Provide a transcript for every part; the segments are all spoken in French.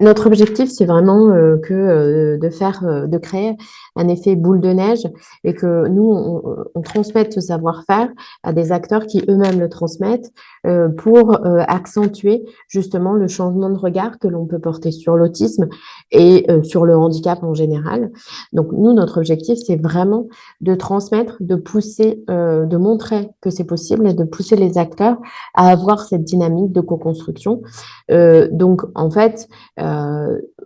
Notre objectif, c'est vraiment de créer un effet boule de neige et que nous, on transmette ce savoir-faire à des acteurs qui eux-mêmes le transmettent pour accentuer justement le changement de regard que l'on peut porter sur l'autisme et sur le handicap en général. Donc nous, notre objectif, c'est vraiment de transmettre, de pousser, de montrer que c'est possible et de pousser les acteurs à avoir cette dynamique de co-construction. Donc en fait,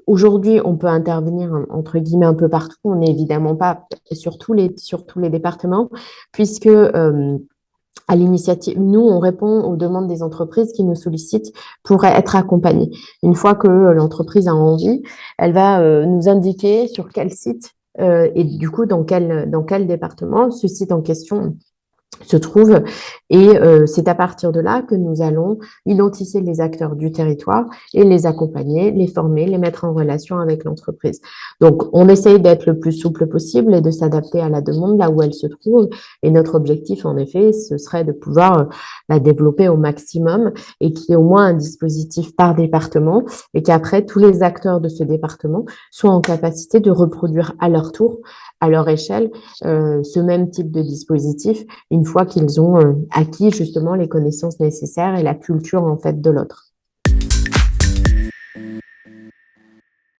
aujourd'hui, on peut intervenir entre guillemets un peu partout. On n'est évidemment pas sur tous les départements, puisque à l'initiative, nous, on répond aux demandes des entreprises qui nous sollicitent pour être accompagnées. Une fois que l'entreprise a envie, elle va nous indiquer sur quel site et du coup dans quel département ce site en question se trouve. Et c'est à partir de là que nous allons identifier les acteurs du territoire et les accompagner, les former, les mettre en relation avec l'entreprise. Donc, on essaye d'être le plus souple possible et de s'adapter à la demande là où elle se trouve. Et notre objectif, en effet, ce serait de pouvoir la développer au maximum et qu'il y ait au moins un dispositif par département et qu'après, tous les acteurs de ce département soient en capacité de reproduire à leur tour, à leur échelle, ce même type de dispositif une fois qu'ils ont acquis justement les connaissances nécessaires et la culture en fait de l'autre.